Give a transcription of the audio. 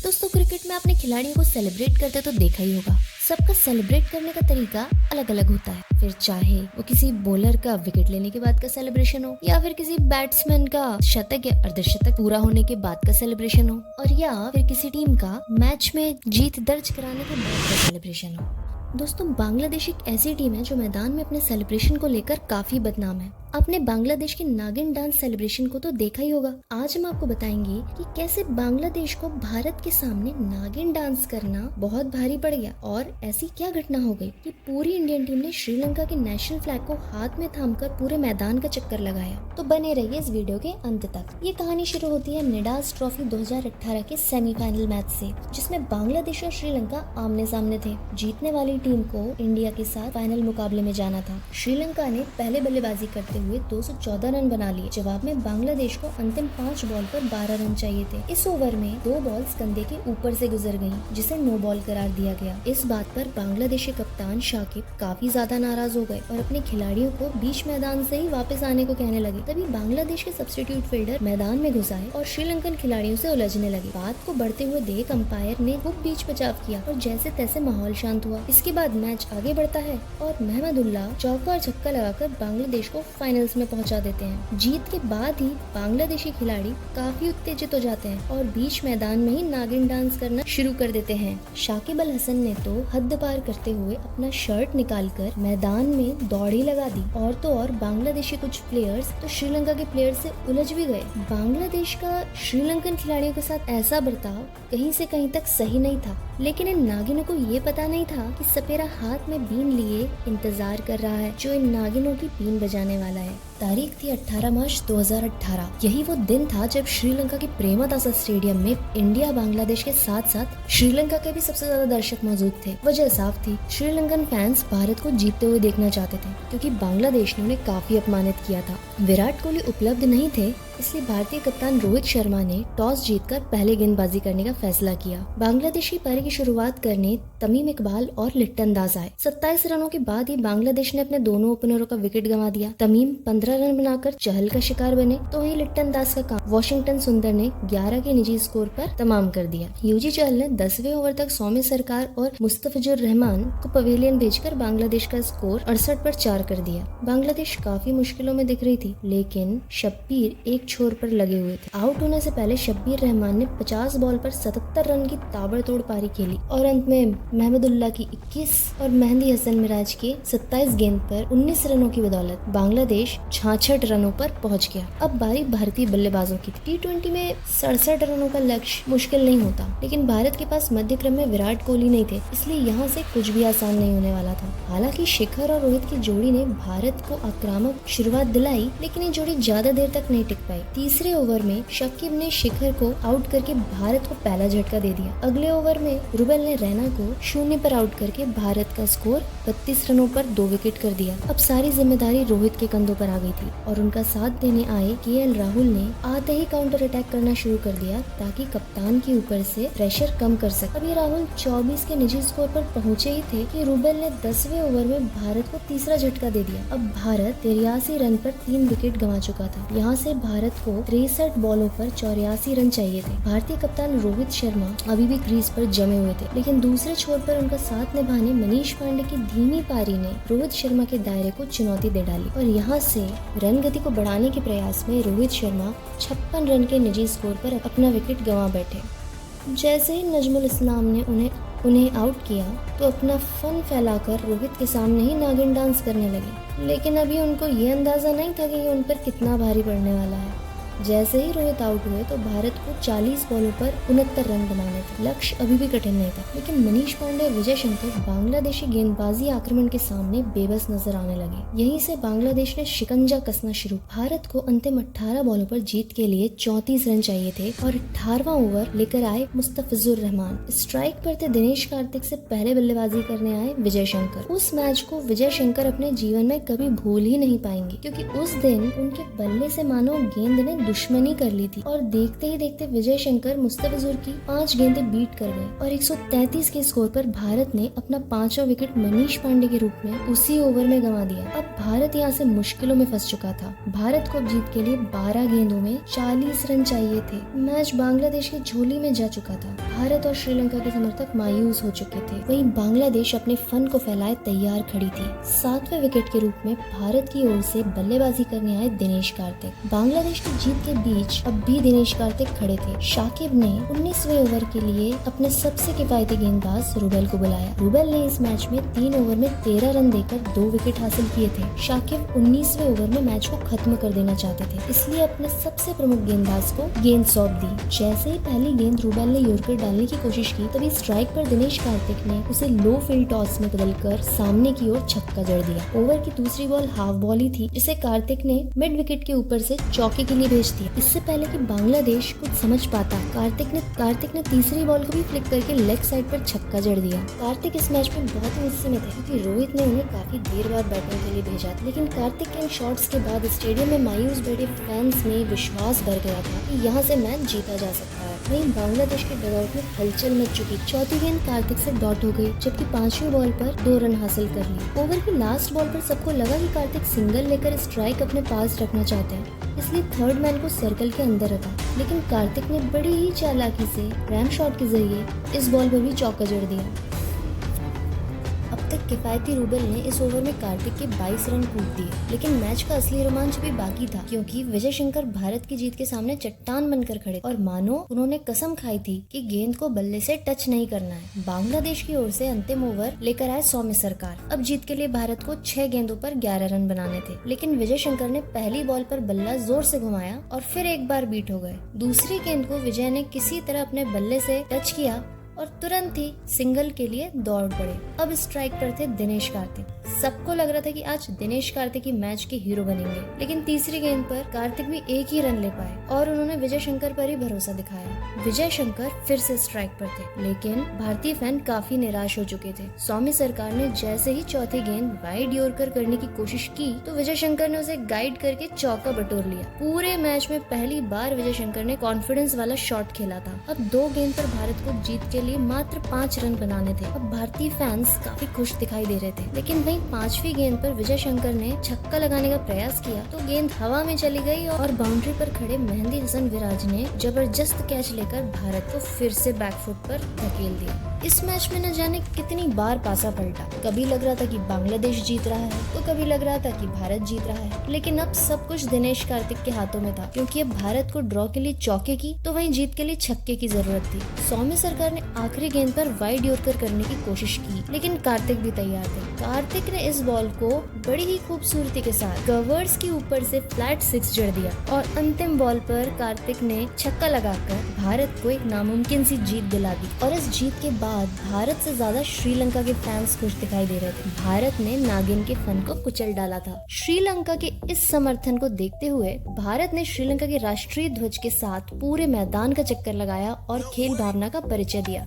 दोस्तों क्रिकेट में आपने खिलाड़ियों को सेलिब्रेट करते तो देखा ही होगा। सबका सेलिब्रेट करने का तरीका अलग अलग होता है। फिर चाहे वो किसी बॉलर का विकेट लेने के बाद का सेलिब्रेशन हो, या फिर किसी बैट्समैन का शतक या अर्धशतक पूरा होने के बाद का सेलिब्रेशन हो, और या फिर किसी टीम का मैच में जीत दर्ज कराने के बाद का सेलिब्रेशन हो। दोस्तों बांग्लादेश एक ऐसी टीम है जो मैदान में अपने सेलिब्रेशन को लेकर काफी बदनाम है। आपने बांग्लादेश के नागिन डांस सेलिब्रेशन को तो देखा ही होगा। आज हम आपको बताएंगे कि कैसे बांग्लादेश को भारत के सामने नागिन डांस करना बहुत भारी पड़ गया, और ऐसी क्या घटना हो गई कि पूरी इंडियन टीम ने श्रीलंका के नेशनल फ्लैग को हाथ में थामकर पूरे मैदान का चक्कर लगाया। तो बने रहिए इस वीडियो के अंत तक। ये कहानी शुरू होती है निडास ट्रॉफी 2018 के सेमीफाइनल मैच से, जिसमें बांग्लादेश और श्रीलंका आमने सामने थे। जीतने वाली टीम को इंडिया के साथ फाइनल मुकाबले में जाना था। श्रीलंका ने पहले बल्लेबाजी करते हुए 214 रन बना लिए। जवाब में बांग्लादेश को अंतिम 5 बॉल पर 12 रन चाहिए थे। इस ओवर में 2 बॉल्स कंधे के ऊपर से गुजर गईं, जिसे नो बॉल करार दिया गया। इस बात पर बांग्लादेशी कप्तान शाकिब काफी ज्यादा नाराज हो गए और अपने खिलाड़ियों को बीच मैदान से ही वापस आने को कहने लगे। तभी बांग्लादेश के सब्स्टिट्यूट फील्डर मैदान में घुस आए और श्रीलंकन खिलाड़ियों से उलझने लगे। बात को बढ़ते हुए देख अंपायर ने खूब बीच बचाव किया और जैसे तैसे माहौल शांत हुआ। इसके बाद मैच आगे बढ़ता है और महमदुल्लाह चौका और छक्का लगाकर बांग्लादेश को फाइनल्स में पहुंचा देते हैं। जीत के बाद ही बांग्लादेशी खिलाड़ी काफी उत्तेजित हो जाते हैं और बीच मैदान में ही नागिन डांस करना शुरू कर देते हैं। शाकिब अल हसन ने तो हद पार करते हुए अपना शर्ट निकालकर मैदान में दौड़ी लगा दी। और तो और बांग्लादेशी कुछ प्लेयर्स तो श्रीलंका के प्लेयर से उलझ भी गए। बांग्लादेश का श्रीलंकन खिलाड़ियों के साथ ऐसा बर्ताव कहीं से कहीं तक सही नहीं था, लेकिन इन नागिनों को ये पता नहीं था कि सपेरा हाथ में बीन लिए इंतजार कर रहा है, जो इन नागिनों की बीन बजाने वाला है। तारीख थी 18 मार्च 2018। यही वो दिन था जब श्रीलंका के प्रेमदासा स्टेडियम में इंडिया बांग्लादेश के साथ साथ श्रीलंका के भी सबसे ज्यादा दर्शक मौजूद थे। वजह साफ थी, श्रीलंकन फैंस भारत को जीतते हुए देखना चाहते थे, क्योंकि बांग्लादेश ने उन्हें काफी अपमानित किया था। विराट कोहली उपलब्ध नहीं थे, इसलिए भारतीय कप्तान रोहित शर्मा ने टॉस जीतकर पहले गेंदबाजी करने का फैसला किया। बांग्लादेश की पारी की शुरुआत करने तमीम इकबाल और लिट्टन दास आए। 27 रनों के बाद ही बांग्लादेश ने अपने दोनों ओपनरों का विकेट गंवा दिया। तमीम 15 रन बनाकर चहल का शिकार बने, तो वही लिट्टन दास का काम वॉशिंगटन सुंदर ने 11 के निजी स्कोर पर तमाम कर दिया। यूजी चहल ने 10वें ओवर तक सौम्य सरकार और मुस्तफिजुर रहमान को पवेलियन भेजकर बांग्लादेश का स्कोर 68 पर 4 कर दिया। बांग्लादेश काफी मुश्किलों में दिख रही थी, लेकिन शब्बीर एक छोर पर लगे हुए थे। आउट होने से पहले शब्बीर रहमान ने 50 बॉल पर 77 रन की ताबड़तोड़ पारी खेली और अंत में महमदुल्लाह की 21 और मेहंदी हसन मिराज के 27 गेंद पर 19 रनों की बदौलत बांग्लादेश 66 रनों पर पहुंच गया। अब बारी भारतीय बल्लेबाजों की। T20 में 67 रनों का लक्ष्य मुश्किल नहीं होता, लेकिन भारत के पास मध्य क्रम में विराट कोहली नहीं थे, इसलिए यहाँ से कुछ भी आसान नहीं होने वाला था। हालांकि शिखर और रोहित की जोड़ी ने भारत को आक्रामक शुरुआत दिलाई, लेकिन ये जोड़ी ज्यादा देर तक नहीं टिक पाई। तीसरे ओवर में शकीब ने शिखर को आउट करके भारत को पहला झटका दे दिया। अगले ओवर में रुबेल ने रैना को 0 पर आउट करके भारत का स्कोर 32 रनों पर 2 विकेट कर दिया। अब सारी जिम्मेदारी रोहित के कंधों पर आ गई थी और उनका साथ देने आए KL राहुल ने आते ही काउंटर अटैक करना शुरू कर दिया, ताकि कप्तान के ऊपर से प्रेशर कम कर सके। अब ये राहुल 24 के निजी स्कोर पर पहुंचे ही थे कि रुबेल ने 10वें ओवर में भारत को तीसरा झटका दे दिया। अब भारत 83 रन पर 3 विकेट गंवा चुका था। यहाँ से भारत को 63 बॉलों पर 84 रन चाहिए थे। भारतीय कप्तान रोहित शर्मा अभी भी क्रीज पर जमे हुए थे, लेकिन दूसरे छोर पर उनका साथ निभाने मनीष पांडे की धीमी पारी ने रोहित शर्मा के दायरे को चुनौती दे डाली और यहाँ से रन गति को बढ़ाने के प्रयास में रोहित शर्मा 56 रन के निजी स्कोर पर अपना विकेट गंवा बैठे। जैसे ही नजमुल इस्लाम ने उन्हें आउट किया, तो अपना फन फैलाकर रोहित के सामने ही नागिन डांस करने लगे, लेकिन अभी उनको ये अंदाजा नहीं था कि ये उन पर कितना भारी पड़ने वाला है। जैसे ही रोहित आउट हुए तो भारत को 40 बॉलों पर 69 रन बनाने थे। लक्ष्य अभी भी कठिन नहीं था, लेकिन मनीष पांडे और विजय शंकर बांग्लादेशी गेंदबाजी आक्रमण के सामने बेबस नजर आने लगे। यहीं से बांग्लादेश ने शिकंजा कसना शुरू। भारत को अंतिम 18 बॉलों पर जीत के लिए 34 रन चाहिए थे और 18वां ओवर लेकर आए मुस्तफिजुर रहमान। स्ट्राइक पर थे दिनेश कार्तिक से पहले बल्लेबाजी करने आए विजय शंकर। उस मैच को विजय शंकर अपने जीवन में कभी भूल ही नहीं पाएंगे, क्योंकि उस दिन उनके बल्ले से मानो गेंद ने दुश्मनी कर ली थी और देखते ही देखते विजय शंकर मुस्तफिजुर की 5 गेंदें बीट कर गए और 133 के स्कोर पर भारत ने अपना 5वां विकेट मनीष पांडे के रूप में उसी ओवर में गंवा दिया। अब भारत यहाँ से मुश्किलों में फंस चुका था। भारत को अब जीत के लिए 12 गेंदों में 40 रन चाहिए थे। मैच बांग्लादेश की झोली में जा चुका था। भारत और श्रीलंका के समर्थक मायूस हो चुके थे। वहीं बांग्लादेश अपने फन को फैलाए तैयार खड़ी थी। 7वें विकेट के रूप में भारत की ओर से बल्लेबाजी करने आए दिनेश कार्तिक। बांग्लादेश की जीत के बीच अब भी दिनेश कार्तिक खड़े थे। शाकिब ने 19वें ओवर के लिए अपने सबसे किफायती गेंदबाज रूबेल को बुलाया। रूबेल ने इस मैच में 3 ओवर में 13 रन देकर 2 विकेट हासिल किए थे। शाकिब 19वें ओवर में मैच को खत्म कर देना चाहते थे, इसलिए अपने सबसे प्रमुख गेंदबाज को गेंद सौंप दी। जैसे ही पहली गेंद रूबेल ने यॉर्कर डालने की कोशिश की, तभी स्ट्राइक पर दिनेश कार्तिक ने उसे लो फील्ड टॉस में बदलकर सामने की ओर छक्का जड़ दिया। ओवर की दूसरी बॉल हाफ बॉल ही थी, जिसे कार्तिक ने मिड विकेट के ऊपर से चौके के लिए भेज दिया। इससे पहले कि बांग्लादेश कुछ समझ पाता, कार्तिक ने तीसरी बॉल को भी फ्लिक करके लेग साइड पर छक्का जड़ दिया। कार्तिक इस मैच में बहुत ही गुस्से में थे, क्योंकि रोहित ने उन्हें काफी देर बाद बैटिंग के लिए भेजा, लेकिन कार्तिक के इन शॉट्स के बाद स्टेडियम में मायूस बैठे फैंस में विश्वास भर गया था कि यहाँ से मैच जीता जा सकता है। वहीं बांग्लादेश के डगआउट में हलचल मच चुकी। चौथी गेंद कार्तिक से डॉट हो गई, जबकि 5वीं बॉल पर 2 रन हासिल कर लिए। ओवर की लास्ट बॉल पर सबको लगा कि कार्तिक सिंगल लेकर स्ट्राइक अपने पास रखना चाहते हैं, इसलिए थर्ड मैन को सर्कल के अंदर रखा, लेकिन कार्तिक ने बड़ी ही चालाकी से रैम शॉट के जरिए इस बॉल पर भी चौका जड़ दिया। अब तक किफायती रूबेल ने इस ओवर में कार्तिक के 22 रन कूद दिए, लेकिन मैच का असली रोमांच भी बाकी था, क्योंकि विजय शंकर भारत की जीत के सामने चट्टान बनकर खड़े और मानो उन्होंने कसम खाई थी कि गेंद को बल्ले से टच नहीं करना है। बांग्लादेश की ओर से अंतिम ओवर लेकर आए सौम्य सरकार। अब जीत के लिए भारत को 6 गेंदों पर 11 रन बनाने थे, लेकिन विजय शंकर ने पहली बॉल पर बल्ला जोर से घुमाया और फिर एक बार बीट हो गए। दूसरी गेंद को विजय ने किसी तरह अपने बल्ले से टच किया और तुरंत ही सिंगल के लिए दौड़ पड़े। अब स्ट्राइक पर थे दिनेश कार्तिक। सबको लग रहा था कि आज दिनेश कार्तिक ही मैच के हीरो बनेंगे, लेकिन तीसरी गेंद पर कार्तिक भी एक ही रन ले पाए और उन्होंने विजय शंकर पर ही भरोसा दिखाया। विजय शंकर फिर से स्ट्राइक पर थे, लेकिन भारतीय फैन काफी निराश हो चुके थे। सौम्य सरकार ने जैसे ही चौथी गेंद वाइड यॉर्कर करने की कोशिश की, तो विजय शंकर ने उसे गाइड करके चौका बटोर लिया। पूरे मैच में पहली बार विजय शंकर ने कॉन्फिडेंस वाला शॉट खेला था। अब 2 गेंद पर भारत को जीत के लिए मात्र 5 रन बनाने थे। अब भारतीय फैंस काफी खुश दिखाई दे रहे थे, लेकिन वहीं 5वीं गेंद पर विजय शंकर ने छक्का लगाने का प्रयास किया तो गेंद हवा में चली गई और बाउंड्री पर खड़े मेहंदी हसन विराज ने जबरदस्त कैच लेकर भारत को फिर से बैकफुट पर धकेल दिया। इस मैच में न जाने कितनी बार पासा पलटा। कभी लग रहा था कि बांग्लादेश जीत रहा है, तो कभी लग रहा था कि भारत जीत रहा है, लेकिन अब सब कुछ दिनेश कार्तिक के हाथों में था, क्योंकि अब भारत को ड्रॉ के लिए चौके की तो वहीं जीत के लिए छक्के की जरूरत थी। सौम्य सरकार ने आखिरी गेंद पर वाइड यॉर्कर करने की कोशिश की, लेकिन कार्तिक भी तैयार थे। कार्तिक ने इस बॉल को बड़ी ही खूबसूरती के साथ कवर्स के ऊपर से फ्लैट 6 जड़ दिया और अंतिम बॉल पर कार्तिक ने छक्का लगाकर भारत को एक नामुमकिन सी जीत दिला दी। और इस जीत के बाद भारत से ज्यादा श्रीलंका के फैंस खुश दिखाई दे रहे थे। भारत ने नागिन के फन को कुचल डाला था। श्रीलंका के इस समर्थन को देखते हुए भारत ने श्रीलंका के राष्ट्रीय ध्वज के साथ पूरे मैदान का चक्कर लगाया और खेल भावना का परिचय दिया।